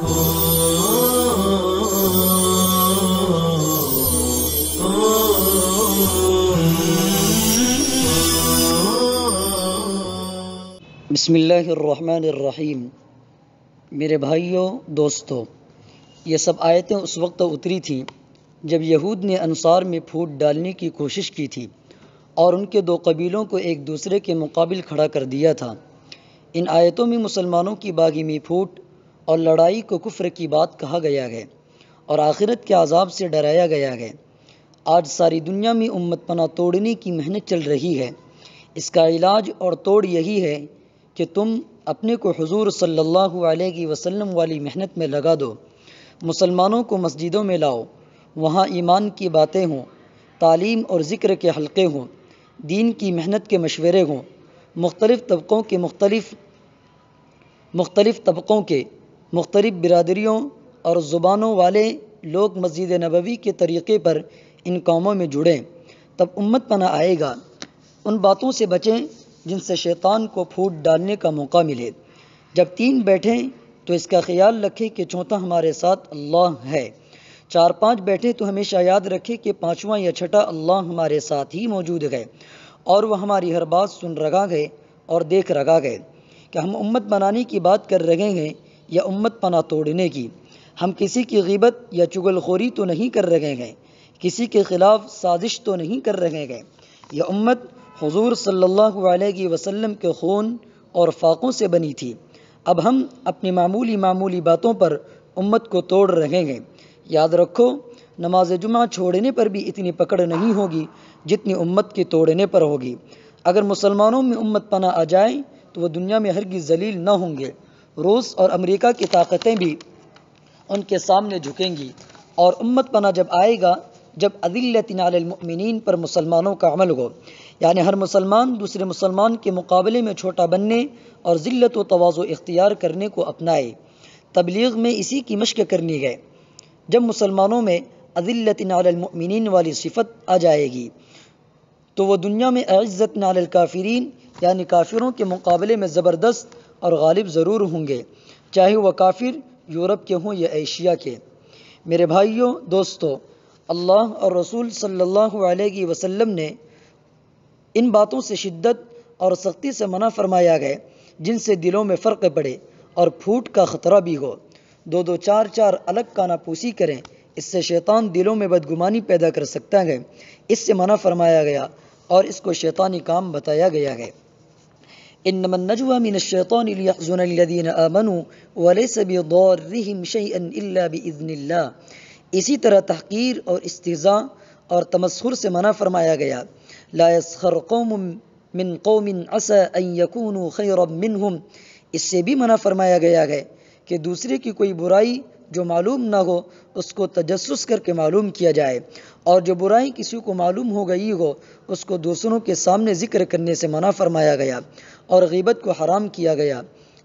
بسم اللہ الرحمن الرحیم۔ میرے بھائیوں دوستو، یہ سب آیتیں اس وقت اتری تھیں جب یہود نے انصار میں پھوٹ ڈالنے کی کوشش کی تھی اور ان کے دو قبیلوں کو ایک دوسرے کے مقابل کھڑا کر دیا تھا۔ ان آیتوں میں مسلمانوں کی باغی پھوٹ اور لڑائی کو کفر کی بات کہا گیا ہے اور آخرت کے عذاب سے ڈرایا گیا ہے۔ آج ساری دنیا میں امت پناہ توڑنے کی محنت چل رہی ہے۔ اس کا علاج اور توڑ یہی ہے کہ تم اپنے کو حضور صلی اللہ علیہ وسلم والی محنت میں لگا دو۔ مسلمانوں کو مسجدوں میں لاؤ، وہاں ایمان کی باتیں ہوں، تعلیم اور ذکر کے حلقے ہوں، دین کی محنت کے مشورے ہوں، مختلف طبقوں کے مختلف برادریوں اور زبانوں والے لوگ مسجد نبوی کے طریقے پر ان کاموں میں جڑیں، تب امت پناہ آئے گا۔ ان باتوں سے بچیں جن سے شیطان کو پھوٹ ڈالنے کا موقع ملے۔ جب تین بیٹھیں تو اس کا خیال رکھیں کہ چوتھا ہمارے ساتھ اللہ ہے۔ چار پانچ بیٹھیں تو ہمیشہ یاد رکھیں کہ پانچواں یا چھٹا اللہ ہمارے ساتھ ہی موجود ہے اور وہ ہماری ہر بات سن رہا ہے اور دیکھ رہا ہے کہ ہم امت بنانے کی بات کر رہے ہیں یا امت پناہ توڑنے کی۔ ہم کسی کی غیبت یا چغل خوری تو نہیں کر رہے ہیں، کسی کے خلاف سازش تو نہیں کر رہے ہیں۔ یہ امت حضور صلی اللہ علیہ وسلم کے خون اور فاقوں سے بنی تھی۔ اب ہم اپنی معمولی باتوں پر امت کو توڑ رہے ہیں۔ یاد رکھو، نماز جمعہ چھوڑنے پر بھی اتنی پکڑ نہیں ہوگی جتنی امت کے توڑنے پر ہوگی۔ اگر مسلمانوں میں امت پناہ آ جائے تو وہ دنیا میں ہرگز ذلیل نہ ہوں گے۔ روس اور امریکہ کی طاقتیں بھی ان کے سامنے جھکیں گی، اور امت پناہ جب آئے گا جب اذلۃ علی المؤمنین پر مسلمانوں کا عمل ہو، یعنی ہر مسلمان دوسرے مسلمان کے مقابلے میں چھوٹا بننے اور ذلت و تواضع اختیار کرنے کو اپنائے۔ تبلیغ میں اسی کی مشق کرنی ہے۔ جب مسلمانوں میں اذلۃ علی المؤمنین والی صفت آ جائے گی تو وہ دنیا میں اعزۃ علی الکافرین، یعنی کافروں کے مقابلے میں زبردست اور غالب ضرور ہوں گے، چاہے وہ کافر یورپ کے ہوں یا ایشیا کے۔ میرے بھائیوں دوستو، اللہ اور رسول صلی اللہ علیہ وسلم نے ان باتوں سے شدت اور سختی سے منع فرمایا ہے جن سے دلوں میں فرق پڑے اور پھوٹ کا خطرہ بھی ہو۔ دو چار الگ کانہ پوسی کریں، اس سے شیطان دلوں میں بدگمانی پیدا کر سکتا ہے۔ اس سے منع فرمایا گیا اور اس کو شیطانی کام بتایا گیا ہے۔ انما النجوى من الشیطان لیحزن الذین آمنوا ولیس بضارهم شیئا الا باذن اللہ۔ اسی طرح تحقیر اور استہزاء اور تمسخر سے منع فرمایا گیا۔ لا يسخر قوم من قوم عسى ان يكونوا خيرا منهم۔ اس سے بھی منع فرمایا گیا ہے کہ دوسرے کی کوئی برائی جو معلوم نہ ہو اس کو تجسس کر کے معلوم کیا جائے، اور جو برائی کسی کو معلوم ہو گئی ہو اس کو دوسروں کے سامنے ذکر کرنے سے منع فرمایا گیا، اور غیبت کو حرام کیا گیا۔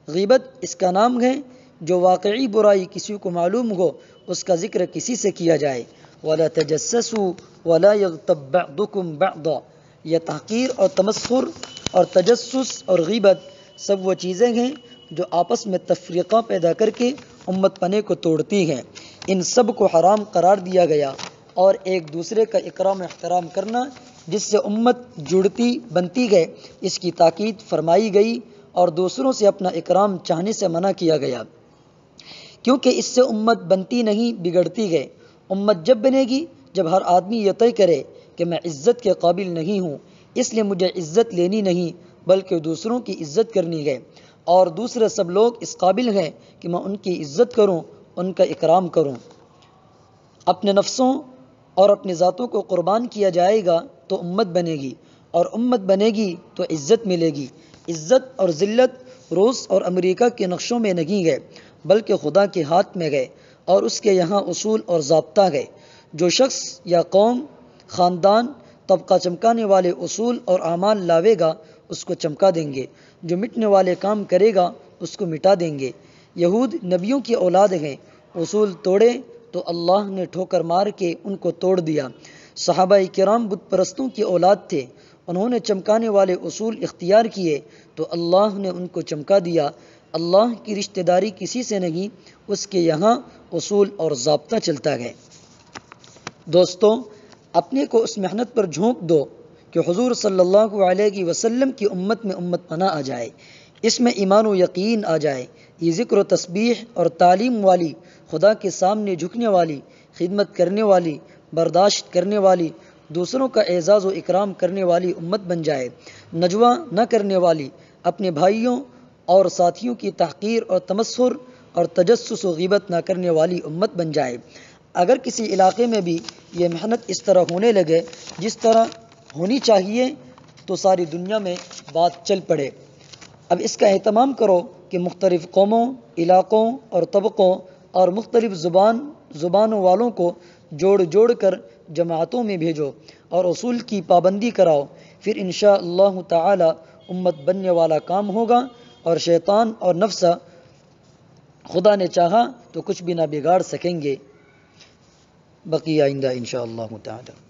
غیبت اس کا نام ہے جو واقعی برائی کسی کو معلوم ہو اس کا ذکر کسی سے کیا جائے۔ وَلَا تَجَسَّسُوا وَلَا يَغْتَبْ بَعْضُكُمْ بَعْضًا۔ یہ تحقیر اور تمسخر اور تجسس اور غیبت سب وہ چیزیں ہیں جو آپس میں تفریقہ پیدا کر کے امت پنے کو توڑتی ہیں۔ ان سب کو حرام قرار دیا گیا، اور ایک دوسرے کا اکرام و احترام کرنا جس سے امت جڑتی بنتی ہے اس کی تاکید فرمائی گئی، اور دوسروں سے اپنا اکرام چاہنے سے منع کیا گیا، کیونکہ اس سے امت بنتی نہیں بگڑتی ہے۔ امت جب بنے گی جب ہر آدمی یہ طے کرے کہ میں عزت کے قابل نہیں ہوں، اس لیے مجھے عزت لینی نہیں بلکہ دوسروں کی عزت کرنی ہے، اور دوسرے سب لوگ اس قابل ہیں کہ میں ان کی عزت کروں، ان کا اکرام کروں۔ اپنے نفسوں اور اپنی ذاتوں کو قربان کیا جائے گا تو امت بنے گی، اور امت بنے گی تو عزت ملے گی۔ عزت اور ذلت روس اور امریکہ کے نقشوں میں نہیں ہے بلکہ خدا کے ہاتھ میں ہے، اور اس کے یہاں اصول اور ضابطہ ہے۔ جو شخص یا قوم، خاندان، طبقہ چمکانے والے اصول اور اعمال لاوے گا اس کو چمکا دیں گے، جو مٹنے والے کام کرے گا اس کو مٹا دیں گے۔ یہود نبیوں کی اولاد ہیں، اصول توڑے تو اللہ نے ٹھوکر مار کے ان کو توڑ دیا۔ صحابہ کرام بت پرستوں کی اولاد تھے، انہوں نے چمکانے والے اصول اختیار کیے تو اللہ نے ان کو چمکا دیا۔ اللہ کی رشتہ داری کسی سے نہیں، اس کے یہاں اصول اور ضابطہ چلتا گئے۔ دوستو، اپنے کو اس محنت پر جھونک دو کہ حضور صلی اللہ علیہ وسلم کی امت میں امت پناہ آ جائے، اس میں ایمان و یقین آ جائے۔ یہ ذکر و تسبیح اور تعلیم والی، خدا کے سامنے جھکنے والی، خدمت کرنے والی، برداشت کرنے والی، دوسروں کا اعزاز و اکرام کرنے والی امت بن جائے، نجوہ نہ کرنے والی، اپنے بھائیوں اور ساتھیوں کی تحقیر اور تمسخر اور تجسس و غیبت نہ کرنے والی امت بن جائے۔ اگر کسی علاقے میں بھی یہ محنت اس طرح ہونے لگے جس طرح ہونی چاہیے تو ساری دنیا میں بات چل پڑے۔ اب اس کا اہتمام کرو کہ مختلف قوموں، علاقوں اور طبقوں اور مختلف زبانوں والوں کو جوڑ کر جماعتوں میں بھیجو اور اصول کی پابندی کراؤ، پھر انشاءاللہ تعالی امت بننے والا کام ہوگا، اور شیطان اور نفس خدا نے چاہا تو کچھ بھی نہ بگاڑ سکیں گے۔ بقی آئندہ انشاءاللہ تعالی۔